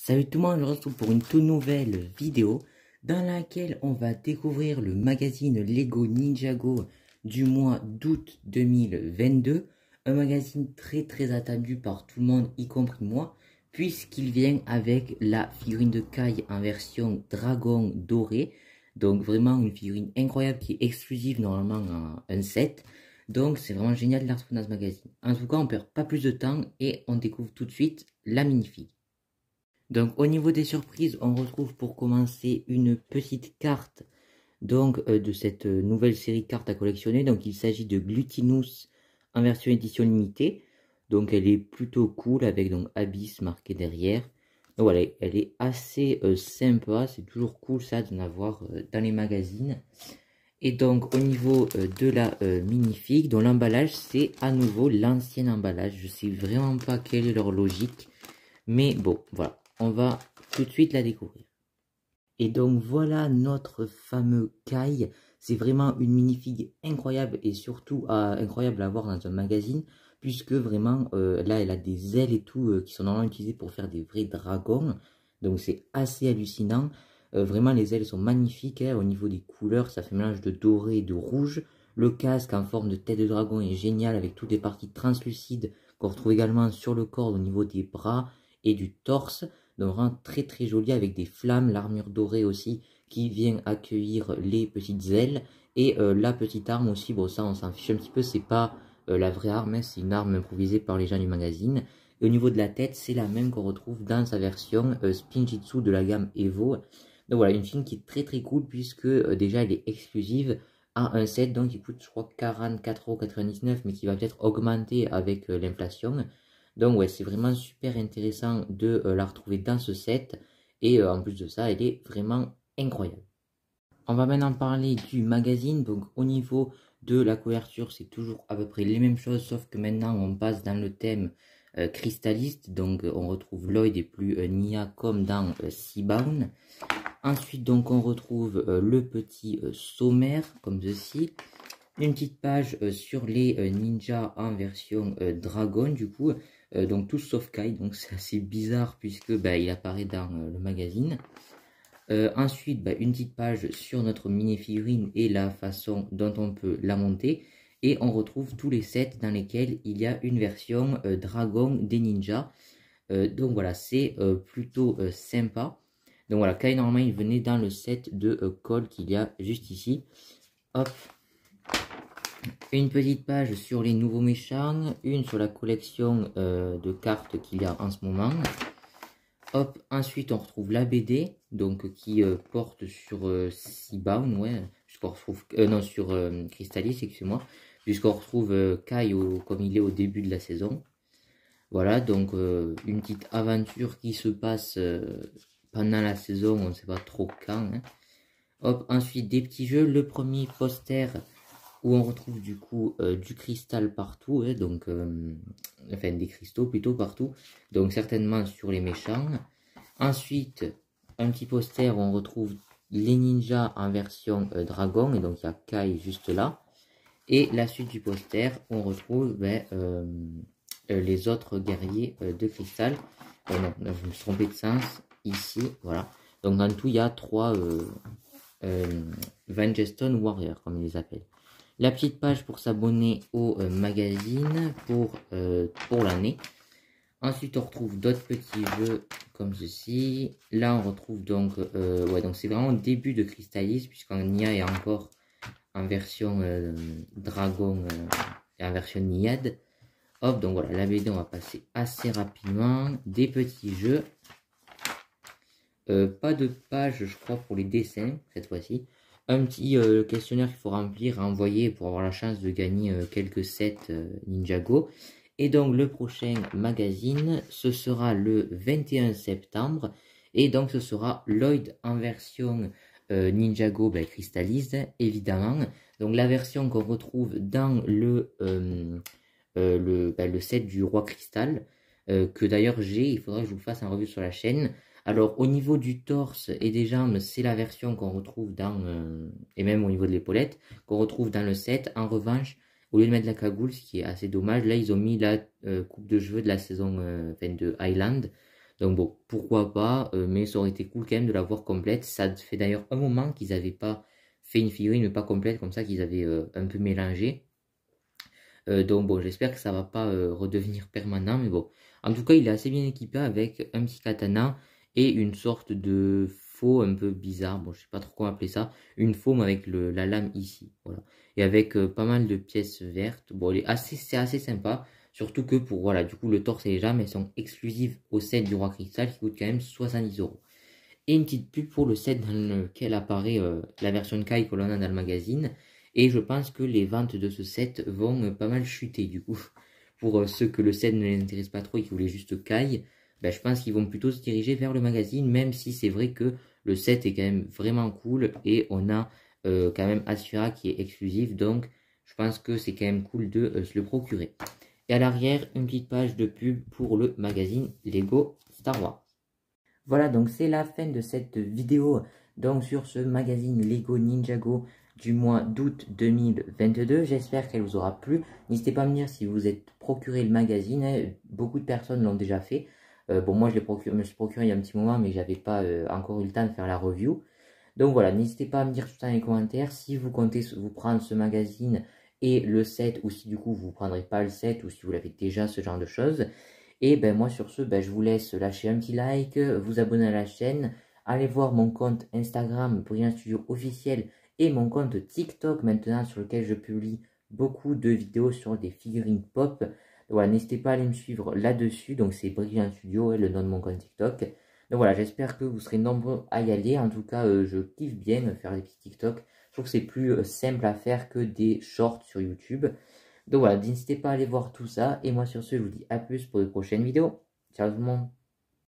Salut tout le monde, je vous retrouve pour une toute nouvelle vidéo dans laquelle on va découvrir le magazine Lego Ninjago du mois d'août 2022. Un magazine très attendu par tout le monde, y compris moi, puisqu'il vient avec la figurine de Kai en version dragon doré. Donc vraiment une figurine incroyable qui est exclusive normalement à un set. Donc c'est vraiment génial de la retrouver dans ce magazine. En tout cas, on perd pas plus de temps et on découvre tout de suite la minifig. Donc au niveau des surprises, on retrouve pour commencer une petite carte de cette nouvelle série de cartes à collectionner. Donc il s'agit de Glutinous en version édition limitée. Donc elle est plutôt cool avec donc Abyss marqué derrière. Donc voilà, elle est assez sympa, c'est toujours cool ça d'en avoir dans les magazines. Et donc au niveau de la minifig, dont l'emballage c'est à nouveau l'ancien emballage. Je sais vraiment pas quelle est leur logique, mais bon voilà. On va tout de suite la découvrir. Et donc voilà notre fameux Kai. C'est vraiment une minifig incroyable et surtout incroyable à voir dans un magazine. Puisque vraiment là elle a des ailes et tout qui sont normalement utilisées pour faire des vrais dragons. Donc c'est assez hallucinant. Vraiment les ailes sont magnifiques hein, au niveau des couleurs. Ça fait mélange de doré et de rouge. Le casque en forme de tête de dragon est génial avec toutes les parties translucides qu'on retrouve également sur le corps au niveau des bras et du torse. Donc vraiment très joli avec des flammes, l'armure dorée aussi qui vient accueillir les petites ailes. Et la petite arme aussi, bon ça on s'en fiche un petit peu, c'est pas la vraie arme, hein, c'est une arme improvisée par les gens du magazine. Et au niveau de la tête, c'est la même qu'on retrouve dans sa version Spinjitzu de la gamme Evo. Donc voilà, une figurine qui est très cool puisque déjà elle est exclusive à un set, donc il coûte je crois 44,99 € mais qui va peut-être augmenter avec l'inflation. Donc ouais, c'est vraiment super intéressant de la retrouver dans ce set. Et en plus de ça, elle est vraiment incroyable. On va maintenant parler du magazine. Donc au niveau de la couverture, c'est toujours à peu près les mêmes choses. Sauf que maintenant, on passe dans le thème cristalliste. Donc on retrouve Lloyd et plus Nia comme dans Seabound. Ensuite, donc on retrouve le petit sommaire comme ceci. Une petite page sur les ninjas en version dragon du coup. Donc tous sauf Kai, donc c'est assez bizarre puisque il apparaît dans le magazine. Ensuite, une petite page sur notre mini-figurine et la façon dont on peut la monter. Et on retrouve tous les sets dans lesquels il y a une version dragon des ninjas. Donc voilà, c'est plutôt sympa. Donc voilà, Kai normalement il venait dans le set de Cole qu'il y a juste ici. Hop. Une petite page sur les nouveaux méchants, une sur la collection de cartes qu'il y a en ce moment. Hop, ensuite on retrouve la BD, donc qui porte sur Seabound, ouais, puisqu'on retrouve, non sur Crystallis, excusez-moi, puisqu'on retrouve Kai comme il est au début de la saison. Voilà, donc une petite aventure qui se passe pendant la saison, on ne sait pas trop quand. Hein. Hop, ensuite des petits jeux, le premier poster où on retrouve du coup du cristal partout, hein, donc enfin des cristaux plutôt partout, donc certainement sur les méchants. Ensuite, un petit poster où on retrouve les ninjas en version dragon, et donc il y a Kai juste là. Et la suite du poster, où on retrouve les autres guerriers de cristal. Non, je me suis trompé de sens, ici, voilà. Donc en tout, il y a 3 Vangeston Warriors, comme ils les appellent. La petite page pour s'abonner au magazine pour l'année. Ensuite, on retrouve d'autres petits jeux comme ceci. Là, on retrouve donc, donc c'est vraiment le début de Crystallis, puisqu'on y est encore en version dragon et en version Niad. Hop, donc voilà, la BD, on va passer assez rapidement. Des petits jeux. Pas de page, je crois, pour les dessins, cette fois-ci. Un petit questionnaire qu'il faut remplir, envoyer pour avoir la chance de gagner quelques sets Ninjago. Et donc le prochain magazine, ce sera le 21 septembre. Et donc ce sera Lloyd en version Ninjago Crystallis, évidemment. Donc la version qu'on retrouve dans le set du Roi Cristal. Que d'ailleurs j'ai, il faudrait que je vous fasse un review sur la chaîne. Alors au niveau du torse et des jambes, c'est la version qu'on retrouve dans, et même au niveau de l'épaulette, qu'on retrouve dans le set. En revanche, au lieu de mettre la cagoule, ce qui est assez dommage, là ils ont mis la coupe de cheveux de la saison de Highland. Donc bon, pourquoi pas, mais ça aurait été cool quand même de la voir complète. Ça fait d'ailleurs un moment qu'ils n'avaient pas fait une figurine pas complète, comme ça qu'ils avaient un peu mélangé. Donc bon, j'espère que ça va pas redevenir permanent, mais bon. En tout cas, il est assez bien équipé avec un petit katana et une sorte de faux un peu bizarre. Bon, je sais pas trop comment appeler ça. Une faume avec la lame ici, voilà. Et avec pas mal de pièces vertes. Bon, c'est assez sympa. Surtout que pour, voilà, du coup, le torse et les jambes, elles sont exclusives au set du Roi Cristal qui coûte quand même 70 euros. Et une petite pub pour le set dans lequel apparaît la version Kai que l'on a dans le magazine. Et je pense que les ventes de ce set vont pas mal chuter du coup. Pour ceux que le set ne les intéresse pas trop et qui voulaient juste Kai, ben, je pense qu'ils vont plutôt se diriger vers le magazine, même si c'est vrai que le set est quand même vraiment cool et on a quand même Asura qui est exclusif, donc je pense que c'est quand même cool de se le procurer. Et à l'arrière, une petite page de pub pour le magazine Lego Star Wars. Voilà, donc c'est la fin de cette vidéo donc sur ce magazine Lego Ninjago du mois d'août 2022. J'espère qu'elle vous aura plu. N'hésitez pas à me dire si vous êtes procuré le magazine, hein. Beaucoup de personnes l'ont déjà fait. Bon, moi je me suis procuré il y a un petit moment, mais j'avais pas encore eu le temps de faire la review. Donc voilà, n'hésitez pas à me dire tout ça dans les commentaires si vous comptez vous prendre ce magazine et le set, ou si du coup vous ne prendrez pas le set, ou si vous l'avez déjà, ce genre de choses. Et ben moi sur ce, ben, je vous laisse lâcher un petit like, vous abonner à la chaîne, allez voir mon compte Instagram Brilliant Studio officiel et mon compte TikTok maintenant sur lequel je publie beaucoup de vidéos sur des figurines pop. Donc voilà, n'hésitez pas à aller me suivre là-dessus, donc c'est Brilliant Studio et le nom de mon compte TikTok. Donc voilà, j'espère que vous serez nombreux à y aller. En tout cas, je kiffe bien faire des petits TikTok. Je trouve que c'est plus simple à faire que des shorts sur YouTube. Donc voilà, n'hésitez pas à aller voir tout ça. Et moi sur ce, je vous dis à plus pour de prochaines vidéos. Ciao tout le monde.